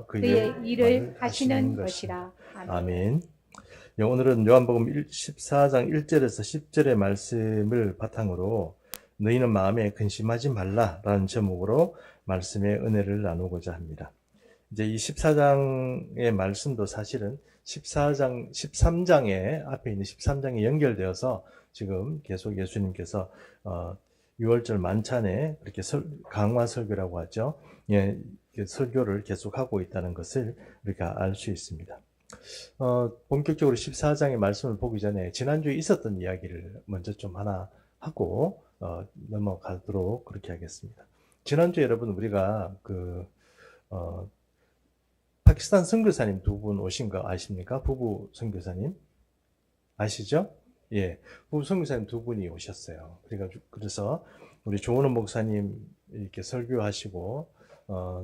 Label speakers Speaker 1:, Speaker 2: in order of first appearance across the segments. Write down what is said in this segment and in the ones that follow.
Speaker 1: 그의 일을 하시는 것이라. 아멘.
Speaker 2: 아멘. 오늘은 요한복음 14장 1절에서 10절의 말씀을 바탕으로 너희는 마음에 근심하지 말라라는 제목으로 말씀의 은혜를 나누고자 합니다. 이제 이 14장의 말씀도 사실은 13장에 앞에 있는 13장에 연결되어서 지금 계속 예수님께서 6월절 만찬에 이렇게 강화 설교라고 하죠. 예, 설교를 계속하고 있다는 것을 우리가 알 수 있습니다. 본격적으로 14장의 말씀을 보기 전에 지난주에 있었던 이야기를 먼저 좀 하나 하고 넘어가도록 그렇게 하겠습니다. 지난주에 여러분 우리가 파키스탄 선교사님 두 분 오신 거 아십니까? 부부 선교사님 아시죠? 예, 부부 선교사님 두 분이 오셨어요. 그래서 우리 조은호 목사님 이렇게 설교하시고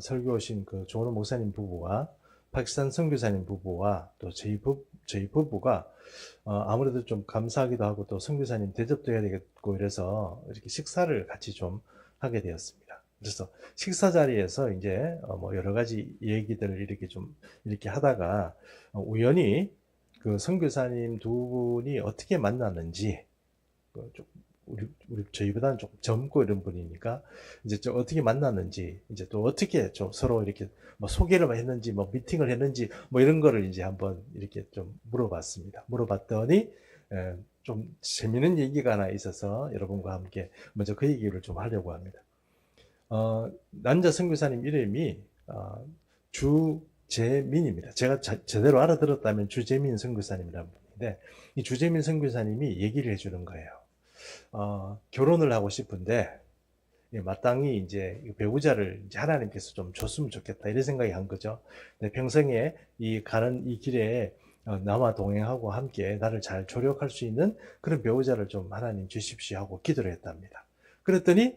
Speaker 2: 설교 오신 그 조은호 목사님 부부와 파키스탄 선교사님 부부와 또 저희 부부가 아무래도 좀 감사하기도 하고 또 선교사님 대접도 해야 되겠고 이래서 이렇게 식사를 같이 좀 하게 되었습니다. 그래서 식사 자리에서 이제 뭐 여러 가지 얘기들을 이렇게 하다가 우연히 그 선교사님 두 분이 어떻게 만났는지 좀 저희보다는 조금 젊고 이런 분이니까 이제 좀 어떻게 만났는지 이제 또 어떻게 좀 서로 이렇게 뭐 소개를 했는지 뭐 미팅을 했는지 뭐 이런 거를 이제 한번 이렇게 좀 물어봤습니다. 물어봤더니 좀 재미있는 얘기가 하나 있어서 여러분과 함께 먼저 그 얘기를 좀 하려고 합니다. 남자 선교사님 이름이 주재민입니다. 제가 제대로 알아들었다면 주재민 선교사님이라는 분인데 이 주재민 선교사님이 얘기를 해주는 거예요. 결혼을 하고 싶은데 마땅히 이제 배우자를 이제 하나님께서 좀 줬으면 좋겠다 이런 생각이 한 거죠. 평생에 가는 이 길에 나와 동행하고 함께 나를 잘 조력할 수 있는 그런 배우자를 좀 하나님 주십시오 하고 기도를 했답니다. 그랬더니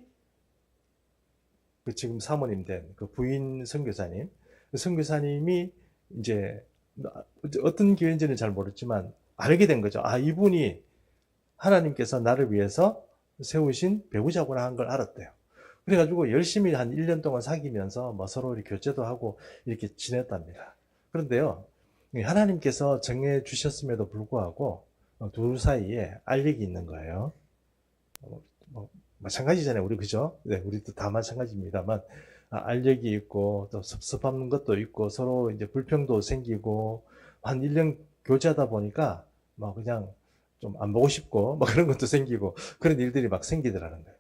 Speaker 2: 지금 사모님 된 그 부인 선교사님, 그 선교사님이 이제 어떤 기회인지는 잘 모르지만 알게 된 거죠. 이분이 하나님께서 나를 위해서 세우신 배우자구나 한 걸 알았대요. 그래가지고 열심히 한 1년 동안 사귀면서 뭐 서로 이렇게 교제도 하고 이렇게 지냈답니다. 그런데요, 하나님께서 정해 주셨음에도 불구하고 둘 사이에 알력이 있는 거예요. 뭐 마찬가지잖아요, 우리 그죠? 네, 우리도 다 마찬가지입니다만 알력이 있고 또 섭섭한 것도 있고 서로 이제 불평도 생기고 한 1년 교제하다 보니까 뭐 그냥 좀 안 보고 싶고 뭐 그런 것도 생기고 그런 일들이 막 생기더라는 거예요.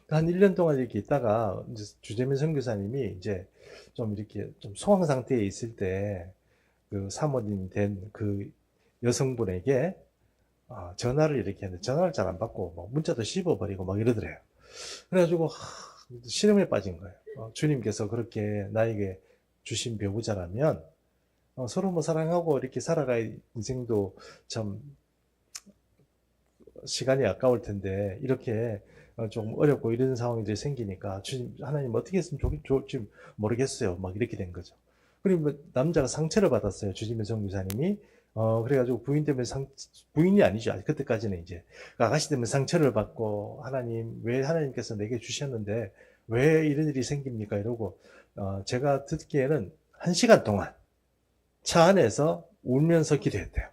Speaker 2: 한 1년 동안 이렇게 있다가 이제 주재민 선교사님이 이제 좀 이렇게 좀 소황 상태에 있을 때 그 사모님 된 그 여성분에게 전화를 이렇게 했는데 전화를 잘 안 받고 뭐 문자도 씹어버리고 막 이러더래요. 그래가지고 시름에 빠진 거예요. 주님께서 그렇게 나에게 주신 배우자라면 서로 뭐 사랑하고 이렇게 살아갈 인생도 참 시간이 아까울 텐데 이렇게 좀 어렵고 이런 상황들이 생기니까 주님 하나님 어떻게 했으면 좋을지 모르겠어요. 막 이렇게 된 거죠. 그리고 남자가 상처를 받았어요. 주지민 선교사님이 그래가지고 부인 때문에 부인이 아니죠. 아직 그때까지는 이제 아가씨 때문에 상처를 받고 하나님 왜 하나님께서 내게 주셨는데 왜 이런 일이 생깁니까? 이러고 제가 듣기에는 1시간 동안 차 안에서 울면서 기도했대요.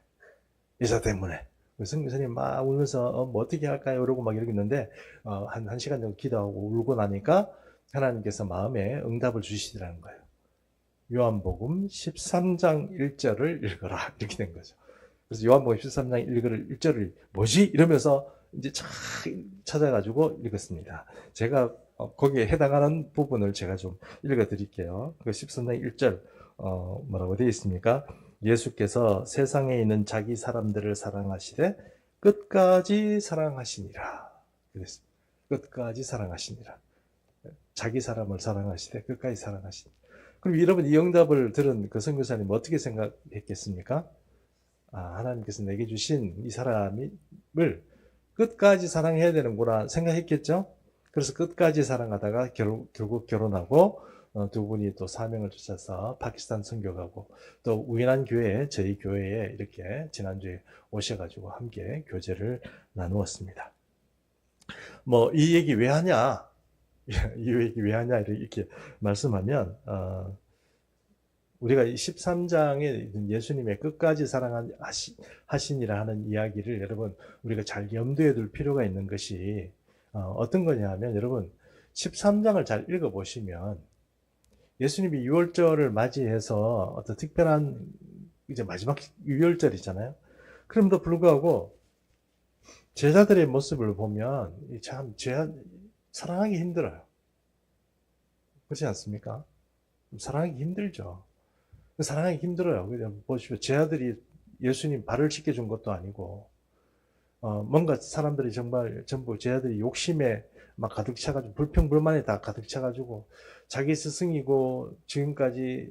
Speaker 2: 여자 때문에. 선교사님 막 울면서 뭐 어떻게 할까요? 이러고 막 이러겠는데 한 시간 정도 기도하고 울고 나니까 하나님께서 마음에 응답을 주시더라는 거예요. 요한복음 13장 1절을 읽어라 이렇게 된 거죠. 그래서 요한복음 13장 1절을 뭐지? 이러면서 이제 찾아가지고 읽었습니다. 제가 거기에 해당하는 부분을 제가 좀 읽어드릴게요. 그 13장 1절 뭐라고 되어 있습니까? 예수께서 세상에 있는 자기 사람들을 사랑하시되 끝까지 사랑하시니라. 그랬습니다. 끝까지 사랑하시니라. 자기 사람을 사랑하시되 끝까지 사랑하시니라. 그럼 여러분 이 응답을 들은 그 선교사님 어떻게 생각했겠습니까? 하나님께서 내게 주신 이 사람을 끝까지 사랑해야 되는구나 생각했겠죠? 그래서 끝까지 사랑하다가 결국 결혼하고 두 분이 또 사명을 주셔서 파키스탄 선교 가고 또 우연한 교회에 저희 교회에 이렇게 지난주에 오셔가지고 함께 교제를 나누었습니다. 뭐 이 얘기 왜 하냐? 이 얘기 왜 하냐 이렇게 말씀하면 우리가 이 13장에 예수님의 끝까지 사랑하시니라 하는 이야기를 여러분 우리가 잘 염두에 둘 필요가 있는 것이 어떤 거냐 하면 여러분 13장을 잘 읽어보시면 예수님이 유월절을 맞이해서 어떤 특별한 이제 마지막 유월절이잖아요. 그럼에도 불구하고 제자들의 모습을 보면 참 사랑하기 힘들어요. 그렇지 않습니까? 사랑하기 힘들죠. 사랑하기 힘들어요. 그냥 보십시오. 제 아들이 예수님 발을 씻겨준 것도 아니고, 뭔가 사람들이 정말 전부 제 아들이 욕심에 막 가득 차가지고, 불평불만에 다 가득 차가지고, 자기 스승이고, 지금까지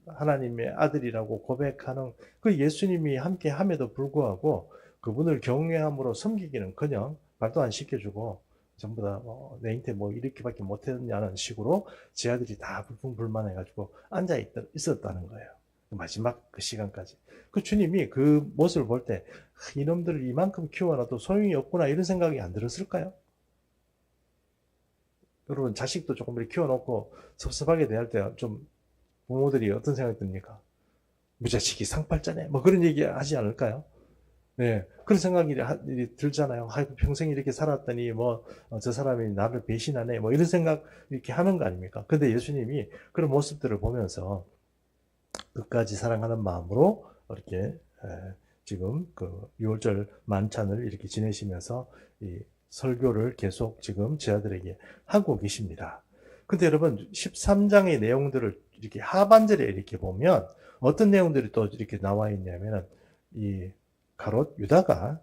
Speaker 2: 하나님의 아들이라고 고백하는 그 예수님이 함께 함에도 불구하고, 그분을 경외함으로 섬기기는 그냥 발도 안 씻겨주고, 전부 다 내 인태 뭐 이렇게밖에 못했냐는 식으로 제 아들이 다 불평불만해가지고 앉아 있었다는 거예요. 마지막 그 시간까지. 그 주님이 그 모습을 볼 때 이놈들을 이만큼 키워놔도 소용이 없구나 이런 생각이 안 들었을까요? 여러분 자식도 조금 이렇게 키워놓고 섭섭하게 대할 때 좀 부모들이 어떤 생각이 듭니까? 무자식이 상팔자네 뭐 그런 얘기 하지 않을까요? 네, 그런 생각이 들잖아요. 평생 이렇게 살았더니 뭐 저 사람이 나를 배신하네 뭐 이런 생각 이렇게 하는 거 아닙니까? 근데 예수님이 그런 모습들을 보면서 끝까지 사랑하는 마음으로 이렇게 지금 그 6월절 만찬을 이렇게 지내시면서 이 설교를 계속 지금 제 아들에게 하고 계십니다. 근데 여러분 13장의 내용들을 이렇게 하반절에 이렇게 보면 어떤 내용들이 또 이렇게 나와 있냐면은 이 가롯 유다가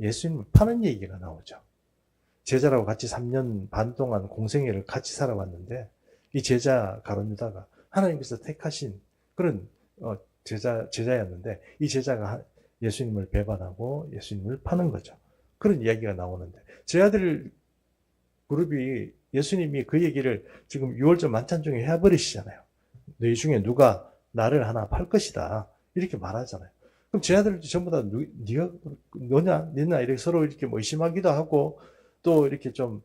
Speaker 2: 예수님을 파는 얘기가 나오죠. 제자라고 같이 3년 반 동안 공생애를 같이 살아왔는데 이 제자 가롯 유다가 하나님께서 택하신 그런 제자였는데 이 제자가 예수님을 배반하고 예수님을 파는 거죠. 그런 이야기가 나오는데 제 아들 그룹이 예수님이 그 얘기를 지금 6월절 만찬 중에 해버리시잖아요. 너희 중에 누가 나를 하나 팔 것이다 이렇게 말하잖아요. 그럼 제 아들도 전부 다 네가 너냐 니나 이렇게 서로 이렇게 뭐 의심하기도 하고 또 이렇게 좀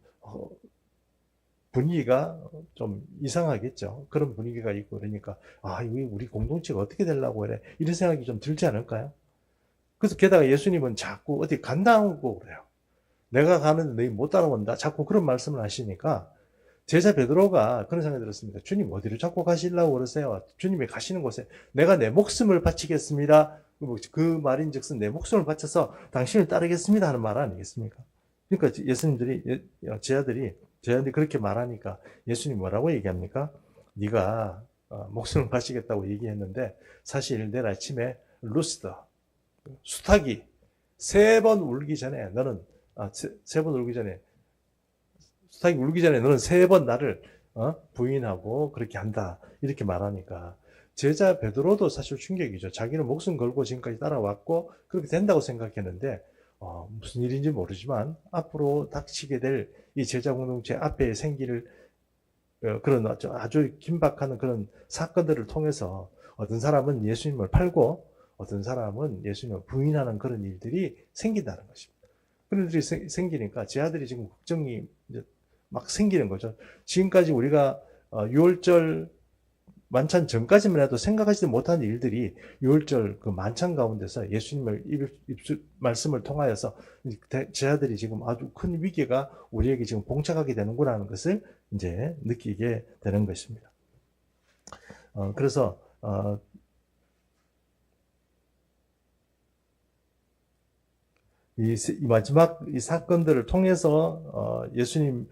Speaker 2: 분위기가 좀 이상하겠죠. 그런 분위기가 있고 그러니까 우리 공동체가 어떻게 되려고 그래 이런 생각이 좀 들지 않을까요? 그래서 게다가 예수님은 자꾸 어디 간다고 그래요. 내가 가는데 너희 못 따라온다. 자꾸 그런 말씀을 하시니까 제자 베드로가 그런 생각이 들었습니다. 주님 어디로 자꾸 가시려고 그러세요? 주님이 가시는 곳에 내가 내 목숨을 바치겠습니다. 그 말인즉슨 내 목숨을 바쳐서 당신을 따르겠습니다 하는 말 아니겠습니까? 그러니까 제자들이 그렇게 말하니까 예수님 뭐라고 얘기합니까? 네가 목숨을 바치겠다고 얘기했는데 사실 내일 아침에 루스터 수탉이 3번 울기 전에 너는 세 번 울기 전에 수탉이 울기 전에 너는 3번 나를 부인하고 그렇게 한다 이렇게 말하니까 제자 베드로도 사실 충격이죠. 자기는 목숨 걸고 지금까지 따라왔고 그렇게 된다고 생각했는데 무슨 일인지 모르지만 앞으로 닥치게 될 이 제자 공동체 앞에 생길 그런 아주 긴박한 그런 사건들을 통해서 어떤 사람은 예수님을 팔고 어떤 사람은 예수님을 부인하는 그런 일들이 생긴다는 것입니다. 그런 일들이 생기니까 제 아들이 지금 걱정이 이제 막 생기는 거죠. 지금까지 우리가 6월절 만찬 전까지만 해도 생각하지도 못한 일들이 6월절 그 만찬 가운데서 예수님을 말씀을 통하여서 제 아들이 지금 아주 큰 위기가 우리에게 지금 봉착하게 되는구나 하는 것을 이제 느끼게 되는 것입니다. 그래서 이 마지막 이 사건들을 통해서 예수님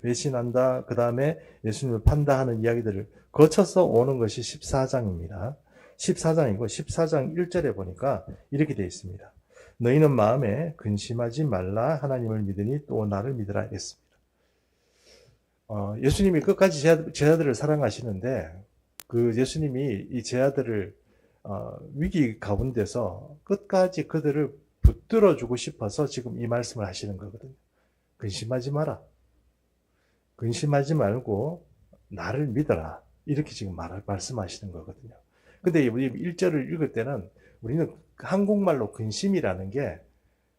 Speaker 2: 배신한다, 그 다음에 예수님을 판다 하는 이야기들을 거쳐서 오는 것이 14장입니다. 14장이고 14장 1절에 보니까 이렇게 되어 있습니다. 너희는 마음에 근심하지 말라 하나님을 믿으니 또 나를 믿으라 했습니다. 예수님이 끝까지 제자들을 사랑하시는데 그 예수님이 이 제자들을 위기 가운데서 끝까지 그들을 붙들어주고 싶어서 지금 이 말씀을 하시는 거거든요. 근심하지 마라. 근심하지 말고 나를 믿어라. 이렇게 지금 말씀하시는 거거든요. 근데 우리 1절을 읽을 때는 우리는 한국말로 근심이라는 게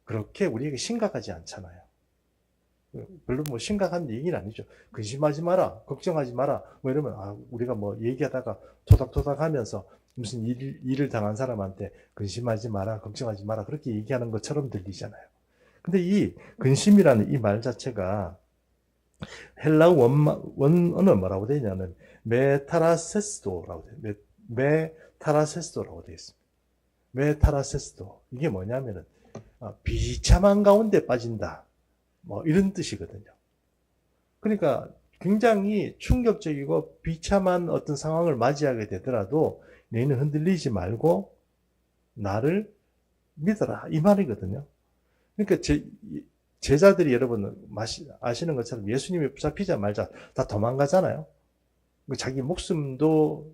Speaker 2: 그렇게 우리에게 심각하지 않잖아요. 별로 뭐 심각한 얘기는 아니죠. 근심하지 마라, 걱정하지 마라, 뭐 이러면, 우리가 뭐 얘기하다가 토닥토닥 하면서 무슨 일을 당한 사람한테 근심하지 마라, 걱정하지 마라, 그렇게 얘기하는 것처럼 들리잖아요. 근데 이 근심이라는 이 말 자체가 헬라어 원어는 뭐라고 되어 있냐면 메타라세스도라고 돼요. 메타라세스도라고 되어 있습니다. 메타라세스도. 이게 뭐냐면은 비참한 가운데 빠진다. 뭐 이런 뜻이거든요. 그러니까 굉장히 충격적이고 비참한 어떤 상황을 맞이하게 되더라도 너희는 흔들리지 말고 나를 믿어라. 이 말이거든요. 그러니까 제자들이 여러분 아시는 것처럼 예수님이 붙잡히자마자 다 도망가잖아요. 자기 목숨도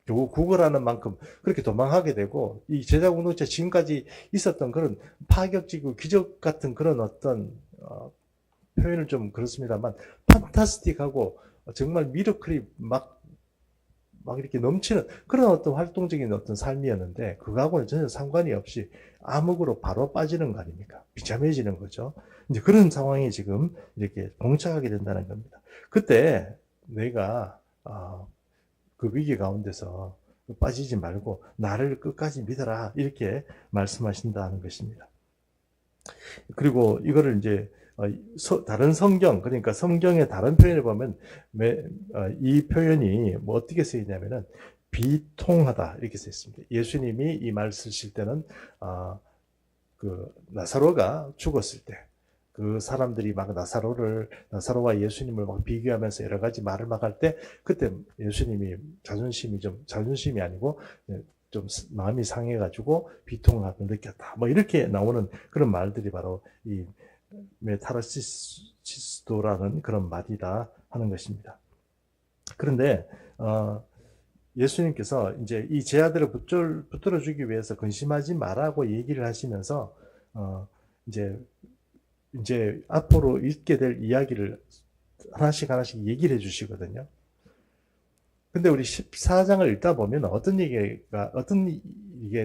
Speaker 2: 구걸하는 만큼 그렇게 도망하게 되고, 이 제자 공동체 지금까지 있었던 그런 파격적이고 기적 같은 그런 어떤 표현을 좀 그렇습니다만 판타스틱하고 정말 미러클이 막 이렇게 넘치는 그런 어떤 활동적인 어떤 삶이었는데, 그거하고는 전혀 상관이 없이 암흑으로 바로 빠지는 거 아닙니까? 비참해지는 거죠. 이제 그런 상황이 지금 이렇게 봉착하게 된다는 겁니다. 그때 내가 그 위기 가운데서 빠지지 말고 나를 끝까지 믿어라, 이렇게 말씀하신다는 것입니다. 그리고 이거를 이제 다른 성경, 그러니까 성경의 다른 표현을 보면 이 표현이 뭐 어떻게 쓰이냐면은 비통하다 이렇게 써 있습니다. 예수님이 이 말 쓰실 때는 그 나사로가 죽었을 때 그 사람들이 막 나사로와 예수님을 막 비교하면서 여러 가지 말을 막 할 때, 그때 예수님이 자존심이 아니고 좀 마음이 상해가지고 비통함을 느꼈다. 뭐 이렇게 나오는 그런 말들이 바로 이 메타라시스도라는 그런 말이다 하는 것입니다. 그런데 예수님께서 이제 이 제자들을 붙들어주기 위해서 근심하지 말라고 얘기를 하시면서 이제 앞으로 있게 될 이야기를 하나씩 얘기를 해주시거든요. 근데 우리 14장을 읽다 보면 어떤 이게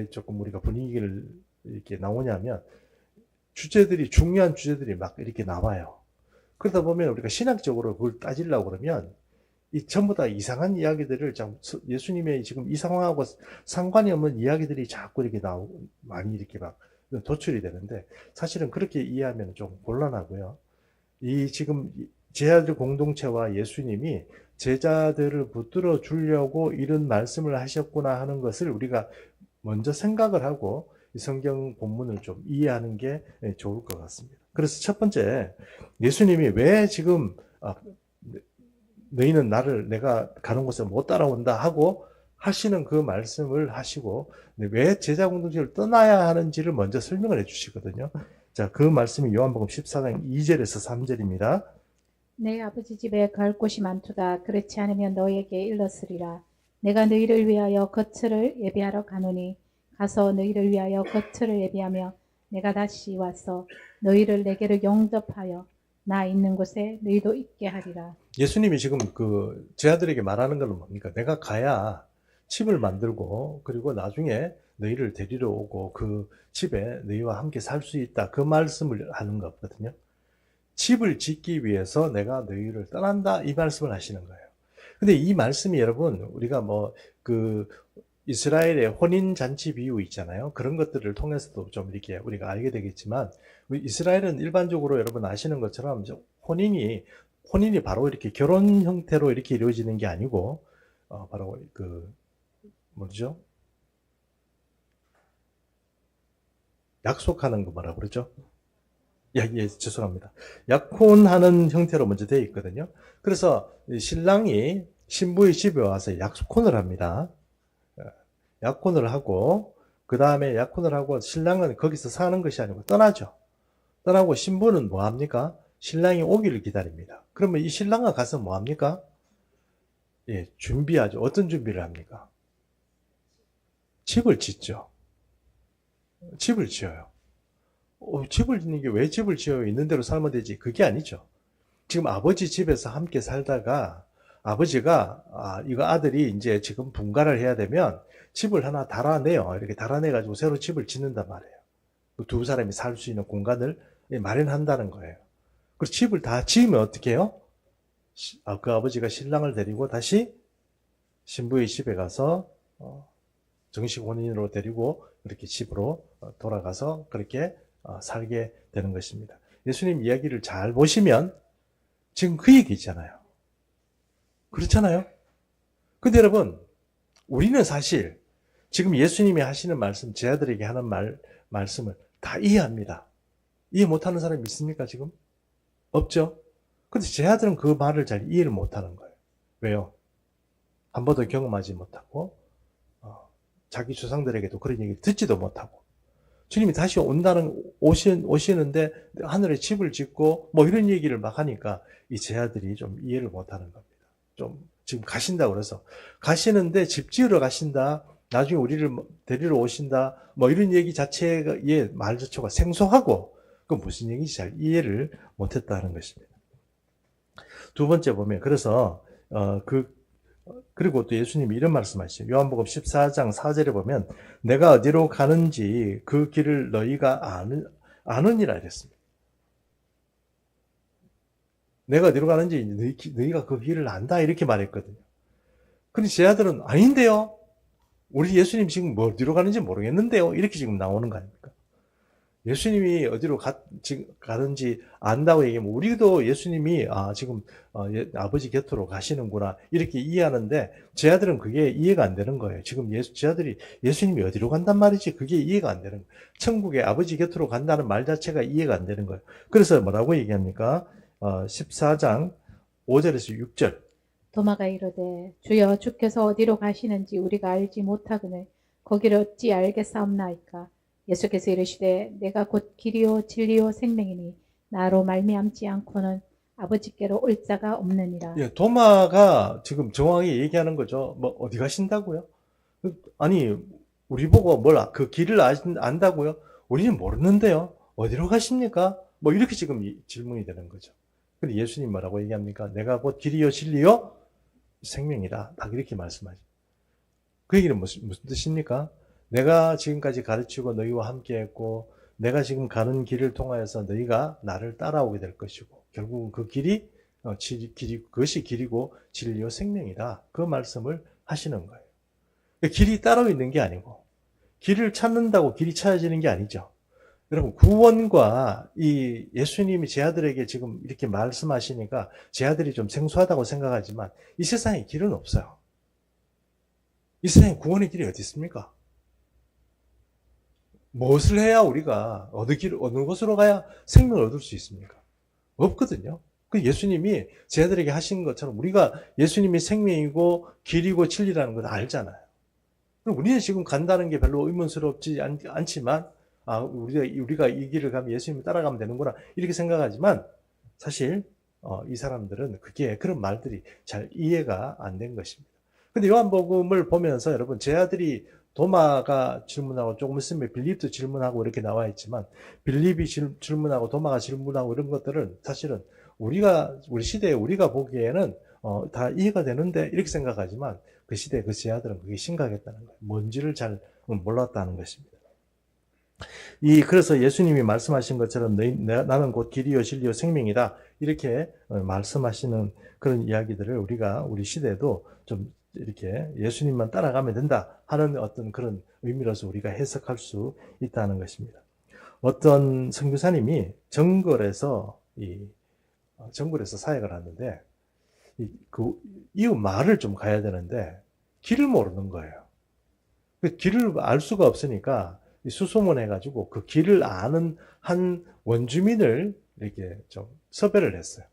Speaker 2: 조금 우리가 분위기를 이렇게 나오냐면, 중요한 주제들이 막 이렇게 나와요. 그러다 보면 우리가 신학적으로 그걸 따지려고 그러면 이 전부 다 이상한 이야기들을, 예수님의 지금 이 상황하고 상관이 없는 이야기들이 자꾸 이렇게 많이 이렇게 막 도출이 되는데, 사실은 그렇게 이해하면 좀 곤란하고요. 이 지금 제자들 공동체와 예수님이 제자들을 붙들어 주려고 이런 말씀을 하셨구나 하는 것을 우리가 먼저 생각을 하고 이 성경 본문을 좀 이해하는 게 좋을 것 같습니다. 그래서 첫 번째, 예수님이 왜 지금 너희는 내가 가는 곳에 못 따라온다 하고 하시는 그 말씀을 하시고, 왜 제자 공동체를 떠나야 하는지를 먼저 설명을 해 주시거든요. 자, 그 말씀이 요한복음 14장 2절에서 3절입니다.
Speaker 1: 내 아버지 집에 갈 곳이 많도다. 그렇지 않으면 너에게 일렀으리라. 내가 너희를 위하여 겉을 예비하러 가노니 가서 너희를 위하여 겉을 예비하며 내가 다시 와서 너희를 내게로 영접하여 나 있는 곳에 너희도 있게 하리라.
Speaker 2: 예수님이 지금 그 제자들에게 말하는 건 뭡니까? 내가 가야 집을 만들고 그리고 나중에 너희를 데리러 오고 그 집에 너희와 함께 살 수 있다. 그 말씀을 하는 거거든요. 집을 짓기 위해서 내가 너희를 떠난다, 이 말씀을 하시는 거예요. 근데 이 말씀이 여러분, 우리가 그 이스라엘의 혼인 잔치 비유 있잖아요. 그런 것들을 통해서도 좀 이렇게 우리가 알게 되겠지만, 이스라엘은 일반적으로 여러분 아시는 것처럼 혼인이 바로 이렇게 결혼 형태로 이렇게 이루어지는 게 아니고 바로 뭐죠? 약속하는 거 뭐라고 그러죠? 예, 죄송합니다. 약혼하는 형태로 먼저 되어 있거든요. 그래서 신랑이 신부의 집에 와서 약혼을 합니다. 약혼을 하고, 그 다음에 약혼을 하고 신랑은 거기서 사는 것이 아니고 떠나죠. 떠나고 신부는 뭐 합니까? 신랑이 오기를 기다립니다. 그러면 이 신랑과 가서 뭐 합니까? 예, 준비하죠. 어떤 준비를 합니까? 집을 짓죠. 집을 지어요. 집을 짓는 게 왜 집을 지어요? 있는 대로 살면 되지. 그게 아니죠. 지금 아버지 집에서 함께 살다가 아버지가 이거 아들이 이제 지금 분가를 해야 되면 집을 하나 달아내요. 이렇게 달아내가지고 새로 집을 짓는단 말이에요. 두 사람이 살 수 있는 공간을 마련한다는 거예요. 그 집을 다 지으면 어떻게 해요? 그 아버지가 신랑을 데리고 다시 신부의 집에 가서 정식 혼인으로 데리고 그렇게 집으로 돌아가서 그렇게 살게 되는 것입니다. 예수님 이야기를 잘 보시면 지금 그 얘기 있잖아요. 그렇잖아요. 근데 여러분, 우리는 사실 지금 예수님이 하시는 말씀, 제 아들에게 하는 말씀을 다 이해합니다. 이해 못하는 사람이 있습니까, 지금? 없죠? 근데 제 아들은 그 말을 잘 이해를 못하는 거예요. 왜요? 한 번도 경험하지 못하고, 자기 조상들에게도 그런 얘기를 듣지도 못하고, 주님이 다시 오시는데 하늘에 집을 짓고 뭐 이런 얘기를 막 하니까 이 제 아들이 좀 이해를 못하는 겁니다. 좀 지금 가신다고 그래서 가시는데 집 지으러 가신다. 나중에 우리를 데리러 오신다. 뭐 이런 얘기 자체가 말 자체가 생소하고 그 무슨 얘기인지 잘 이해를 못했다는 것입니다. 두 번째 보면 그래서 그리고 또 예수님이 이런 말씀하시죠. 요한복음 14장 4절에 보면 내가 어디로 가는지 그 길을 너희가 아느니라 이랬습니다. 내가 어디로 가는지 너희가 그 길을 안다 이렇게 말했거든요. 근데 제 아들은 아닌데요. 우리 예수님 지금 어디로 가는지 모르겠는데요. 이렇게 지금 나오는 거 아닙니까? 예수님이 어디로 가는지 안다고 얘기하면 우리도 예수님이 지금 아버지 곁으로 가시는구나 이렇게 이해하는데 제 아들은 그게 이해가 안 되는 거예요. 지금 제 아들이 예수님이 어디로 간단 말이지 그게 이해가 안 되는 거예요. 천국에 아버지 곁으로 간다는 말 자체가 이해가 안 되는 거예요. 그래서 뭐라고 얘기합니까? 14장 5절에서 6절
Speaker 1: 도마가 이르되 주여 주께서 어디로 가시는지 우리가 알지 못하거늘 거기를 어찌 알겠사옵나이까. 예수께서 이르시되 내가 곧 길이요 진리요 생명이니 나로 말미암지 않고는 아버지께로 올 자가 없느니라.
Speaker 2: 예, 도마가 지금 정확히 얘기하는 거죠. 뭐 어디 가신다고요? 아니 우리 보고 그 길을 안다고요? 우리는 모르는데요. 어디로 가십니까? 뭐 이렇게 지금 질문이 되는 거죠. 근데 예수님 뭐라고 얘기합니까? 내가 곧 길이요 진리요 생명이다. 딱 이렇게 말씀하죠. 그 얘기는 무슨 뜻입니까? 내가 지금까지 가르치고 너희와 함께했고 내가 지금 가는 길을 통하여서 너희가 나를 따라오게 될 것이고 결국은 그 길이 그것이 길이고 진리요 생명이다. 그 말씀을 하시는 거예요. 길이 따로 있는 게 아니고 길을 찾는다고 길이 찾아지는 게 아니죠. 여러분 구원과 이 예수님이 제 아들에게 지금 이렇게 말씀하시니까 제 아들이 좀 생소하다고 생각하지만 이 세상에 길은 없어요. 이 세상에 구원의 길이 어디 있습니까? 무엇을 해야 우리가 어느 곳으로 가야 생명을 얻을 수 있습니까? 없거든요. 그 예수님이 제 아들에게 하신 것처럼 우리가 예수님이 생명이고 길이고 진리라는 걸 알잖아요. 우리는 지금 간다는 게 별로 의문스럽지 않지만 우리가 이 길을 가면 예수님을 따라가면 되는구나 이렇게 생각하지만 사실 이 사람들은 그런 말들이 잘 이해가 안 된 것입니다. 근데 요한복음을 보면서 여러분 제 아들이 도마가 질문하고 조금 있으면 빌립도 질문하고 이렇게 나와 있지만 빌립이 질문하고 도마가 질문하고 이런 것들은 사실은 우리 시대에 우리가 보기에는 다 이해가 되는데 이렇게 생각하지만 그 시대에 그 제 아들은 그게 심각했다는 거예요. 뭔지를 잘 몰랐다는 것입니다. 그래서 예수님이 말씀하신 것처럼 나는 곧 길이요 진리요 생명이다 이렇게 말씀하시는 그런 이야기들을 우리 시대에도 좀 이렇게 예수님만 따라가면 된다 하는 어떤 그런 의미로서 우리가 해석할 수 있다는 것입니다. 어떤 선교사님이 정글에서 사역을 하는데 이웃 마을을 좀 가야 되는데 길을 모르는 거예요. 그 길을 알 수가 없으니까 수소문해가지고 그 길을 아는 한 원주민을 이렇게 좀 섭외를 했어요.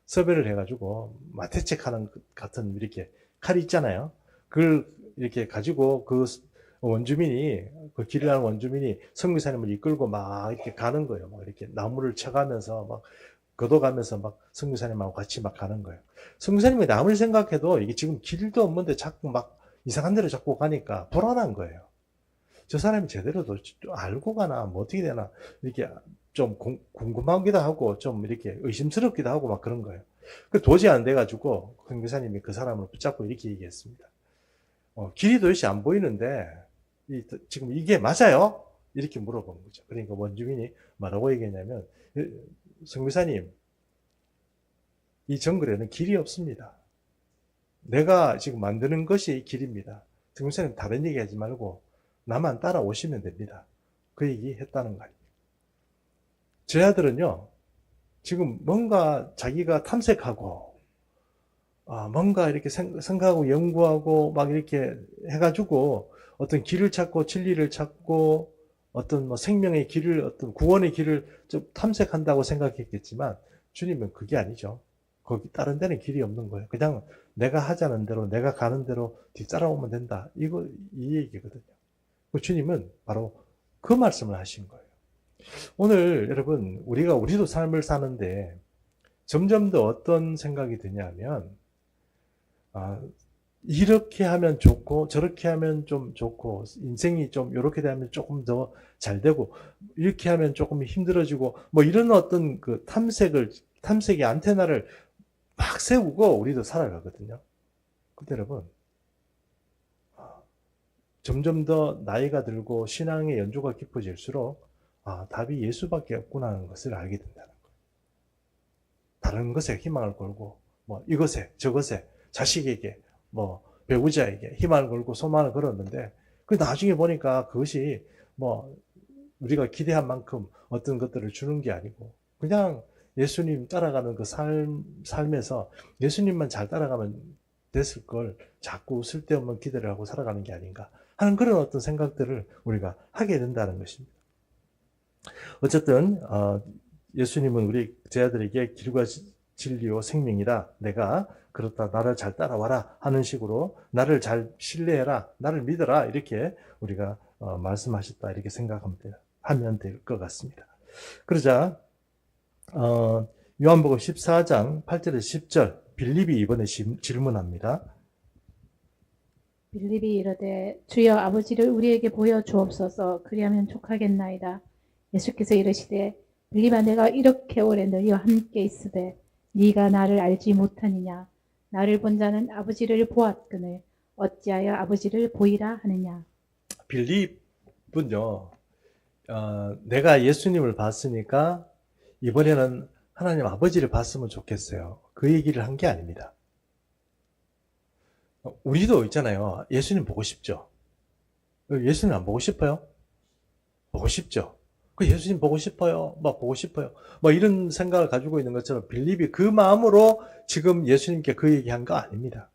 Speaker 2: 섭외를 해가지고 마태책 하는 같은 이렇게 칼이 있잖아요. 그걸 이렇게 가지고 그 길을 아는 원주민이 선교사님을 이끌고 막 이렇게 가는 거예요. 막 이렇게 나무를 쳐가면서 막 걷어가면서 막 선교사님하고 같이 막 가는 거예요. 선교사님이 아무리 생각해도 이게 지금 길도 없는데 자꾸 막 이상한 데로 자꾸 가니까 불안한 거예요. 저 사람이 제대로 알고 가나 뭐 어떻게 되나 이렇게 좀 궁금하기도 하고 좀 이렇게 의심스럽기도 하고 막 그런 거예요. 도저히 안 돼가지고 선교사님이 그 사람을 붙잡고 이렇게 얘기했습니다. 길이 도대체 안 보이는데 지금 이게 맞아요? 이렇게 물어본 거죠. 그러니까 원주민이 뭐라고 얘기했냐면 선교사님 이 정글에는 길이 없습니다. 내가 지금 만드는 것이 길입니다. 등산은 다른 얘기 하지 말고 나만 따라오시면 됩니다. 그 얘기 했다는 거 아닙니까? 제 아들은요, 지금 뭔가 자기가 탐색하고, 뭔가 이렇게 생각하고 연구하고 막 이렇게 해가지고 어떤 길을 찾고 진리를 찾고 어떤 뭐 생명의 길을, 어떤 구원의 길을 좀 탐색한다고 생각했겠지만 주님은 그게 아니죠. 거기 다른 데는 길이 없는 거예요. 그냥 내가 하자는 대로, 내가 가는 대로 뒤따라오면 된다. 이 얘기거든요. 그 주님은 바로 그 말씀을 하신 거예요. 오늘 여러분, 우리도 삶을 사는데 점점 더 어떤 생각이 드냐면, 이렇게 하면 좋고, 저렇게 하면 좀 좋고, 인생이 좀 이렇게 되면 조금 더 잘 되고, 이렇게 하면 조금 힘들어지고, 뭐 이런 어떤 그 탐색의 안테나를 막 세우고 우리도 살아가거든요. 근데 여러분, 점점 더 나이가 들고 신앙의 연조가 깊어질수록 답이 예수밖에 없구나 하는 것을 알게 된다는 거예요. 다른 것에 희망을 걸고 뭐 이것에 저것에 자식에게 뭐 배우자에게 희망을 걸고 소망을 걸었는데 그 나중에 보니까 그것이 뭐 우리가 기대한 만큼 어떤 것들을 주는 게 아니고 그냥 예수님 따라가는 그 삶에서 예수님만 잘 따라가면 됐을 걸 자꾸 쓸데없는 기대를 하고 살아가는 게 아닌가 하는 그런 어떤 생각들을 우리가 하게 된다는 것입니다. 어쨌든 예수님은 우리 제 아들에게 길과 진리요 생명이라 내가 그렇다 나를 잘 따라와라 하는 식으로 나를 잘 신뢰해라 나를 믿어라 이렇게 우리가 말씀하셨다 이렇게 하면 될 것 같습니다. 그러자 요한복음 14장 8절에서 10절 빌립이 이번에 질문합니다.
Speaker 1: 빌립이 이르되 주여 아버지를 우리에게 보여 주옵소서 그리하면 족하겠나이다. 예수께서 이르시되 빌립아 내가 이렇게 오래 너희와 함께 있으되 네가 나를 알지 못하느냐 나를 본 자는 아버지를 보았거늘 어찌하여 아버지를 보이라 하느냐.
Speaker 2: 빌립은요 내가 예수님을 봤으니까 이번에는 하나님 아버지를 봤으면 좋겠어요. 그 얘기를 한 게 아닙니다. 우리도 있잖아요. 예수님 보고 싶죠? 예수님 안 보고 싶어요? 보고 싶죠? 그 예수님 보고 싶어요. 막 보고 싶어요. 뭐 이런 생각을 가지고 있는 것처럼 빌립이 그 마음으로 지금 예수님께 그 얘기한 거 아닙니다.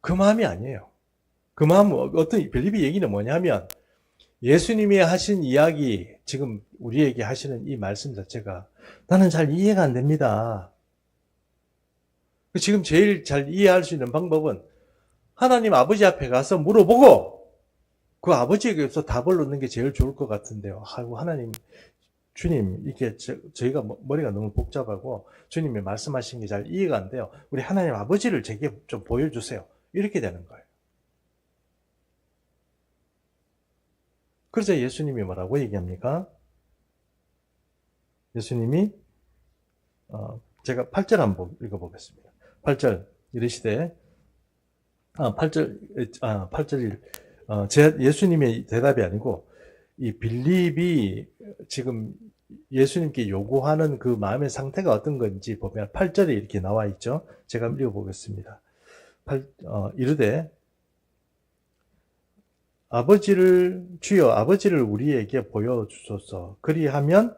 Speaker 2: 그 마음이 아니에요. 그 마음, 빌립이 얘기는 뭐냐면 예수님이 하신 이야기, 지금 우리에게 하시는 이 말씀 자체가 나는 잘 이해가 안 됩니다. 지금 제일 잘 이해할 수 있는 방법은 하나님 아버지 앞에 가서 물어보고 그 아버지에게서 답을 얻는 게 제일 좋을 것 같은데요. 아이고 하나님, 주님 이게 저희가 머리가 너무 복잡하고 주님이 말씀하신 게 잘 이해가 안 돼요. 우리 하나님 아버지를 제게 좀 보여주세요. 이렇게 되는 거예요. 그래서 예수님이 뭐라고 얘기합니까? 예수님이 제가 8절 한번 읽어보겠습니다. 8절 이르시되 8절 예수님의 대답이 아니고 이 빌립이 지금 예수님께 요구하는 그 마음의 상태가 어떤 건지 보면 8절에 이렇게 나와 있죠. 제가 읽어보겠습니다. 이르되 주여 아버지를 우리에게 보여주소서 그리하면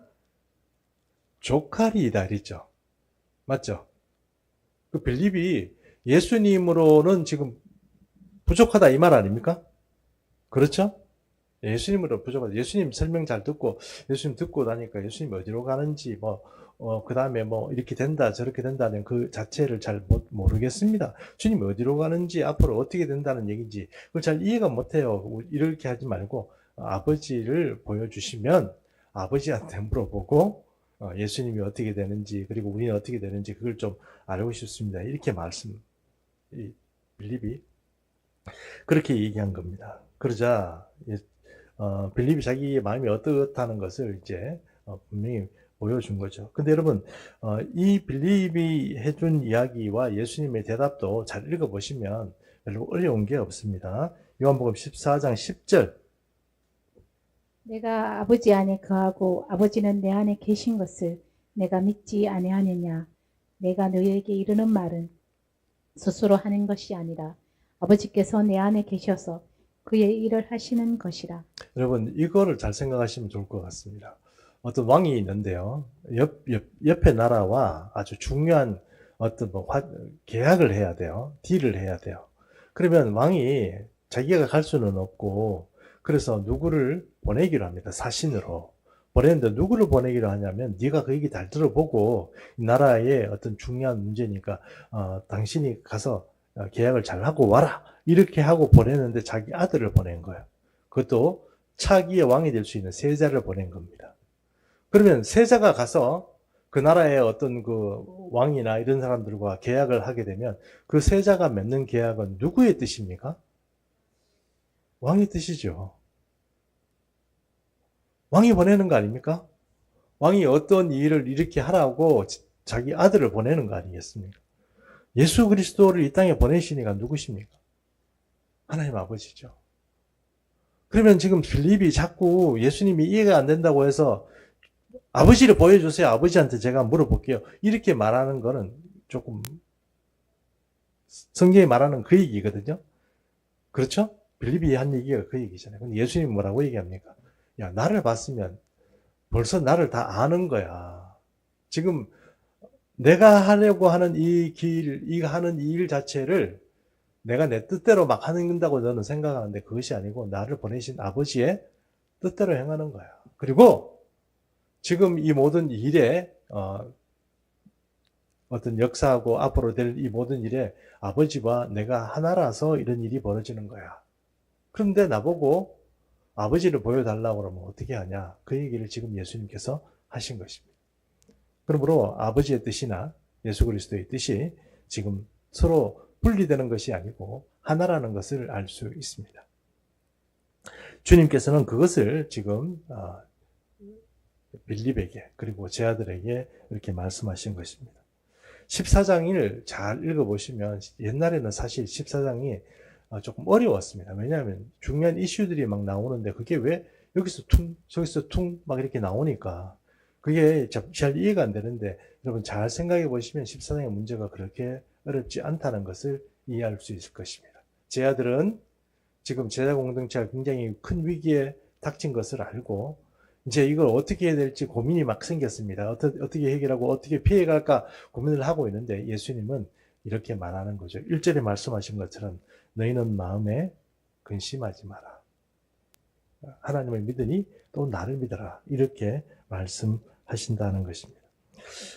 Speaker 2: 족하리이다 이랬죠. 맞죠? 그 빌립이 예수님으로는 지금 부족하다 이 말 아닙니까? 그렇죠? 예수님으로 부족하다. 예수님 설명 잘 듣고 예수님 듣고 나니까 예수님 어디로 가는지 그 다음에 이렇게 된다 저렇게 된다는 그 자체를 잘 모르겠습니다. 주님 어디로 가는지 앞으로 어떻게 된다는 얘기인지 그걸 잘 이해가 못해요. 이렇게 하지 말고 아버지를 보여주시면 아버지한테 물어보고 예수님이 어떻게 되는지 그리고 우리는 어떻게 되는지 그걸 좀 알고 싶습니다. 이렇게 빌립이 그렇게 얘기한 겁니다. 그러자 빌립이 자기의 마음이 어떻다는 것을 이제 분명히 보여준 거죠. 근데 여러분 이 빌립이 해준 이야기와 예수님의 대답도 잘 읽어보시면 별로 어려운 게 없습니다. 요한복음 14장 10절
Speaker 1: 내가 아버지 안에 거하고 아버지는 내 안에 계신 것을 내가 믿지 아니하느냐. 내가 너희에게 이르는 말은 스스로 하는 것이 아니라 아버지께서 내 안에 계셔서 그의 일을 하시는 것이라.
Speaker 2: 여러분, 이거를 잘 생각하시면 좋을 것 같습니다. 어떤 왕이 있는데요. 옆에 나라와 아주 중요한 어떤 계약을 해야 돼요. 딜을 해야 돼요. 그러면 왕이 자기가 갈 수는 없고, 그래서 누구를 보내기로 합니다. 사신으로. 보내는데 누구를 보내기로 하냐면, 네가 그 얘기 잘 들어보고, 이 나라의 어떤 중요한 문제니까, 당신이 가서 계약을 잘 하고 와라. 이렇게 하고 보내는데 자기 아들을 보낸 거예요. 그것도 차기의 왕이 될 수 있는 세자를 보낸 겁니다. 그러면 세자가 가서 그 나라의 어떤 그 왕이나 이런 사람들과 계약을 하게 되면 그 세자가 맺는 계약은 누구의 뜻입니까? 왕의 뜻이죠. 왕이 보내는 거 아닙니까? 왕이 어떤 일을 이렇게 하라고 자기 아들을 보내는 거 아니겠습니까? 예수 그리스도를 이 땅에 보내시니까 누구십니까? 하나님 아버지죠. 그러면 지금 빌립이 자꾸 예수님이 이해가 안 된다고 해서 아버지를 보여주세요. 아버지한테 제가 물어볼게요. 이렇게 말하는 거는 조금 성경이 말하는 그 얘기거든요. 그렇죠? 빌립이 한 얘기가 그 얘기잖아요. 근데 예수님이 뭐라고 얘기합니까? 야, 나를 봤으면 벌써 나를 다 아는 거야. 지금 내가 하려고 하는 하는 이 일 자체를 내가 내 뜻대로 막 하는다고 너는 생각하는데 그것이 아니고 나를 보내신 아버지의 뜻대로 행하는 거야. 그리고 지금 이 모든 일에 어떤 역사하고 앞으로 될 이 모든 일에 아버지와 내가 하나라서 이런 일이 벌어지는 거야. 그런데 나보고 아버지를 보여달라고 그러면 어떻게 하냐? 그 얘기를 지금 예수님께서 하신 것입니다. 그러므로 아버지의 뜻이나 예수 그리스도의 뜻이 지금 서로 분리되는 것이 아니고 하나라는 것을 알 수 있습니다. 주님께서는 그것을 지금 빌립에게 그리고 제 아들에게 이렇게 말씀하신 것입니다. 14장을 잘 읽어보시면 옛날에는 사실 14장이 조금 어려웠습니다. 왜냐하면 중요한 이슈들이 막 나오는데 그게 왜 여기서 퉁 저기서 퉁 막 이렇게 나오니까 그게 잘 이해가 안 되는데 여러분 잘 생각해 보시면 14장의 문제가 그렇게 어렵지 않다는 것을 이해할 수 있을 것입니다. 제 아들은 지금 제자 공동체가 굉장히 큰 위기에 닥친 것을 알고 이제 이걸 어떻게 해야 될지 고민이 막 생겼습니다. 어떻게 해결하고 어떻게 피해갈까 고민을 하고 있는데 예수님은 이렇게 말하는 거죠. 1절에 말씀하신 것처럼 너희는 마음에 근심하지 마라. 하나님을 믿으니 또 나를 믿어라. 이렇게 말씀하신다는 것입니다.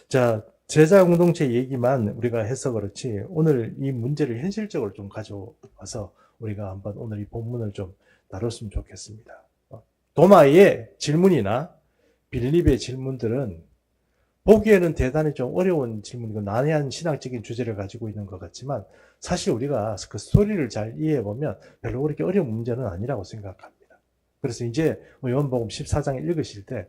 Speaker 2: 자, 제자 공동체 얘기만 우리가 해서 그렇지 오늘 이 문제를 현실적으로 좀 가져와서 우리가 한번 오늘 이 본문을 좀 다뤘으면 좋겠습니다. 도마의 질문이나 빌립의 질문들은 보기에는 대단히 좀 어려운 질문이고 난해한 신학적인 주제를 가지고 있는 것 같지만 사실 우리가 그 스토리를 잘 이해해보면 별로 그렇게 어려운 문제는 아니라고 생각합니다. 그래서 이제 요한복음 14장을 읽으실 때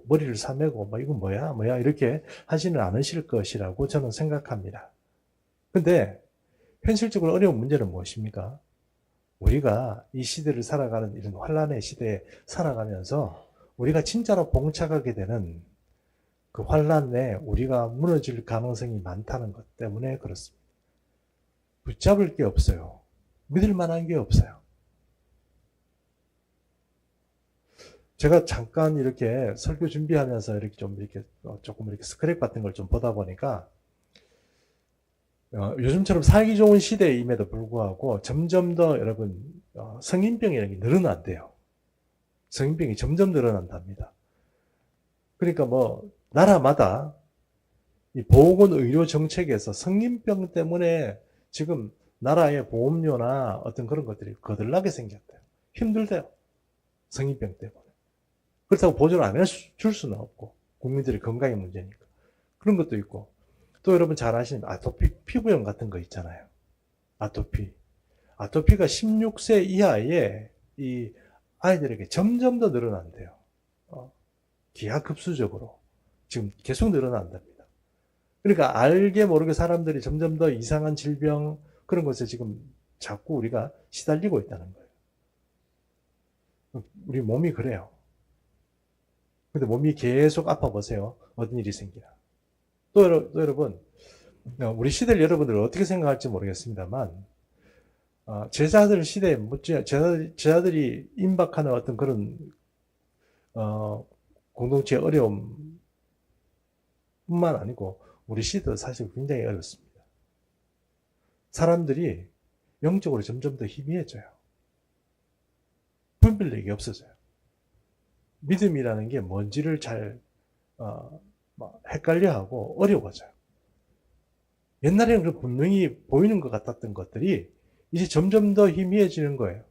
Speaker 2: 머리를 싸매고 이건 뭐야 이렇게 하지는 않으실 것이라고 저는 생각합니다. 근데 현실적으로 어려운 문제는 무엇입니까? 우리가 이 시대를 살아가는 이런 환란의 시대에 살아가면서 우리가 진짜로 봉착하게 되는 그 환란에 우리가 무너질 가능성이 많다는 것 때문에 그렇습니다. 붙잡을 게 없어요. 믿을 만한 게 없어요. 제가 잠깐 이렇게 설교 준비하면서 이렇게 조금 이렇게 스크랩 같은 걸 좀 보다 보니까 요즘처럼 살기 좋은 시대임에도 불구하고 점점 더 여러분 성인병이라는 게 늘어난대요. 성인병이 점점 늘어난답니다. 그러니까 나라마다 이 보건의료 정책에서 성인병 때문에 지금 나라의 보험료나 어떤 그런 것들이 거들나게 생겼대요. 힘들대요. 성인병 때문에. 그렇다고 보조를 안 해줄 수는 없고 국민들의 건강의 문제니까. 그런 것도 있고 또 여러분 잘 아시는 아토피 피부염 같은 거 있잖아요. 아토피가 16세 이하의 이 아이들에게 점점 더 늘어난대요. 기하급수적으로 지금 계속 늘어난답니다. 그러니까 알게 모르게 사람들이 점점 더 이상한 질병 그런 것에 지금 자꾸 우리가 시달리고 있다는 거예요. 우리 몸이 그래요. 근데 몸이 계속 아파 보세요. 어떤 일이 생기나. 또 여러분, 우리 시대를 여러분들 어떻게 생각할지 모르겠습니다만, 제자들 시대에, 제자들이 임박하는 어떤 그런, 공동체의 어려움뿐만 아니고, 우리 시대도 사실 굉장히 어렵습니다. 사람들이 영적으로 점점 더 희미해져요. 분별력이 없어져요. 믿음이라는 게 뭔지를 잘 헷갈려하고 어려워져요. 옛날에는 분명히 보이는 것 같았던 것들이 이제 점점 더 희미해지는 거예요.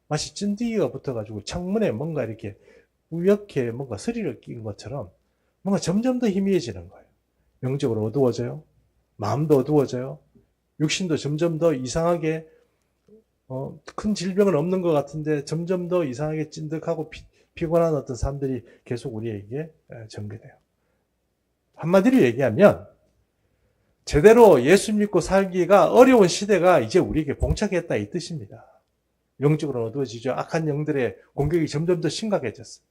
Speaker 2: 마치 찐득이가 붙어가지고 창문에 뭔가 이렇게 우옇게 뭔가 스리를 낀 것처럼 뭔가 점점 더 희미해지는 거예요. 영적으로 어두워져요. 마음도 어두워져요. 육신도 점점 더 이상하게 큰 질병은 없는 것 같은데 점점 더 이상하게 찐득하고 피곤한 어떤 삶들이 계속 우리에게 전개돼요. 한마디로 얘기하면 제대로 예수 믿고 살기가 어려운 시대가 이제 우리에게 봉착했다 이 뜻입니다. 영적으로 어두워지죠. 악한 영들의 공격이 점점 더 심각해졌어요.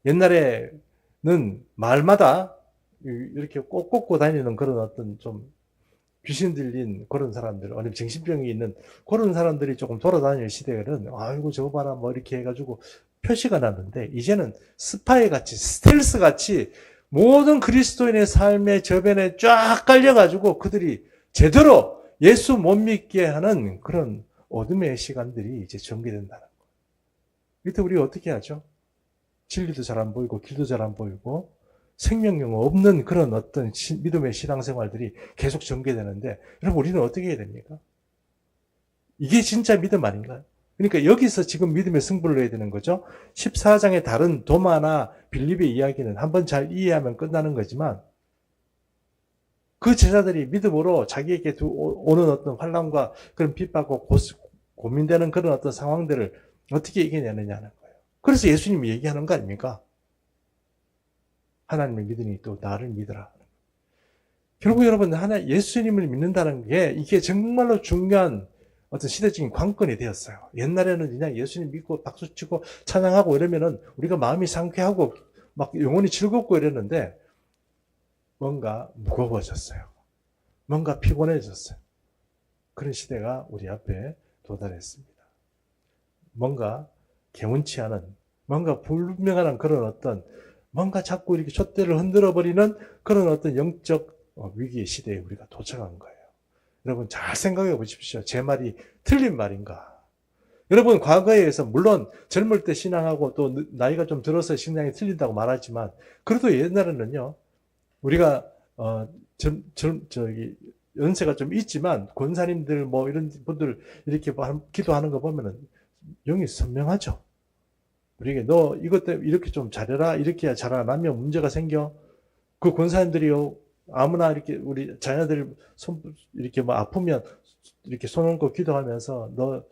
Speaker 2: 옛날에는 마을마다 이렇게 꼭 꽂고 다니는 그런 어떤 좀 귀신 들린 그런 사람들, 아니면 정신병이 있는 그런 사람들이 조금 돌아다니는 시대에는 아이고 저거 봐라 뭐 이렇게 해가지고 표시가 났는데, 이제는 스파이 같이 스텔스 같이 모든 그리스도인의 삶의 저변에 쫙 깔려가지고 그들이 제대로 예수 못 믿게 하는 그런 어둠의 시간들이 이제 전개된다는 거예요. 이때 우리가 어떻게 하죠? 진리도 잘 안 보이고 길도 잘 안 보이고 생명력 없는 그런 어떤 믿음의 신앙생활들이 계속 전개되는데, 여러분 우리는 어떻게 해야 됩니까? 이게 진짜 믿음 아닌가요? 그러니까 여기서 지금 믿음의 승부를 해야 되는 거죠. 14장의 다른 도마나 빌립의 이야기는 한번 잘 이해하면 끝나는 거지만, 그 제자들이 믿음으로 자기에게 오는 어떤 환난과 그런 핍박과 고민되는 그런 어떤 상황들을 어떻게 이겨내느냐는 거예요. 그래서 예수님이 얘기하는 거 아닙니까? 하나님을 믿으니 또 나를 믿으라. 결국 여러분, 예수님을 믿는다는 게 이게 정말로 중요한 어떤 시대적인 관건이 되었어요. 옛날에는 그냥 예수님 믿고 박수치고 찬양하고 이러면은 우리가 마음이 상쾌하고 막 영혼이 즐겁고 이랬는데, 뭔가 무거워졌어요. 뭔가 피곤해졌어요. 그런 시대가 우리 앞에 도달했습니다. 뭔가 개운치 않은, 뭔가 불분명한 그런 어떤, 뭔가 자꾸 이렇게 촛대를 흔들어버리는 그런 어떤 영적 위기의 시대에 우리가 도착한 거예요. 여러분 잘 생각해 보십시오. 제 말이 틀린 말인가? 여러분 과거에서 물론 젊을 때 신앙하고 또 나이가 좀 들어서 신앙이 틀린다고 말하지만, 그래도 옛날에는요, 우리가 연세가 좀 있지만 권사님들 뭐 이런 분들 이렇게 기도하는 거 보면은 영이 선명하죠. 우리에게 너 이것 때문에 이렇게 좀 잘해라, 이렇게 해야 잘 안 하면 문제가 생겨. 그 권사님들이요, 아무나 이렇게 우리 자녀들 이렇게 뭐 아프면 이렇게 손 얹고 기도하면서 너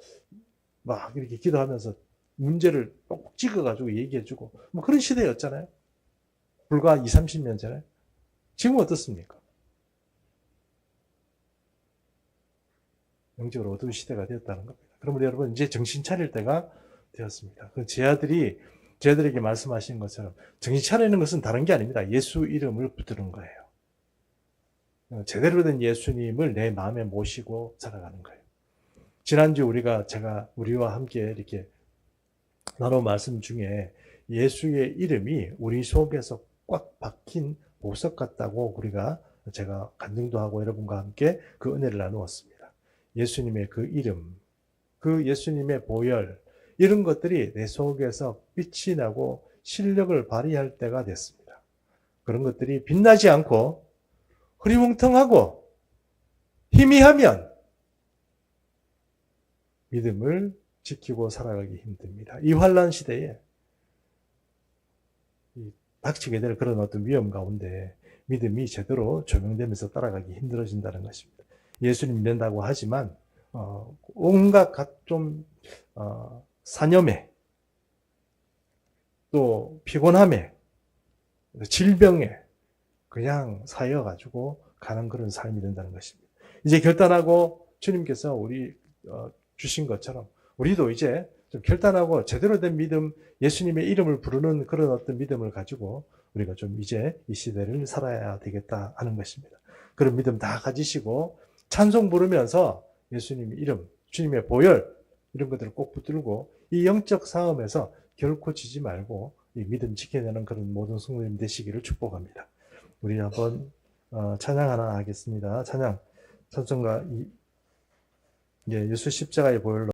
Speaker 2: 막 이렇게 기도하면서 문제를 꼭 찍어가지고 얘기해주고 뭐 그런 시대였잖아요. 불과 20, 30년 전에. 지금 어떻습니까? 영적으로 어두운 시대가 되었다는 겁니다. 그러면 여러분 이제 정신 차릴 때가 되었습니다. 그 제자들에게 말씀하신 것처럼 정신 차리는 것은 다른 게 아닙니다. 예수 이름을 붙드는 거예요. 제대로 된 예수님을 내 마음에 모시고 살아가는 거예요. 지난주 제가 우리와 함께 이렇게 나눈 말씀 중에 예수의 이름이 우리 속에서 꽉 박힌 보석 같다고 제가 간증도 하고 여러분과 함께 그 은혜를 나누었습니다. 예수님의 그 이름, 그 예수님의 보혈, 이런 것들이 내 속에서 빛이 나고 실력을 발휘할 때가 됐습니다. 그런 것들이 빛나지 않고 흐리멍텅하고 희미하면 믿음을 지키고 살아가기 힘듭니다. 이 환난 시대에 닥치게 될 그런 어떤 위험 가운데 믿음이 제대로 조명되면서 따라가기 힘들어진다는 것입니다. 예수님 믿는다고 하지만 온갖 각종 사념에 또 피곤함에 질병에 그냥 사여가지고 가는 그런 삶이 된다는 것입니다. 이제 결단하고 주님께서 우리 주신 것처럼 우리도 이제 좀 결단하고 제대로 된 믿음, 예수님의 이름을 부르는 그런 어떤 믿음을 가지고 우리가 좀 이제 이 시대를 살아야 되겠다 하는 것입니다. 그런 믿음 다 가지시고 찬송 부르면서 예수님 이름, 주님의 보혈 이런 것들을 꼭 붙들고 이 영적 싸움에서 결코 지지 말고 이 믿음 지켜내는 그런 모든 성도님 되시기를 축복합니다. 우리 한번 찬양 하나 하겠습니다. 찬양 찬송가 예수 십자가의 보혈로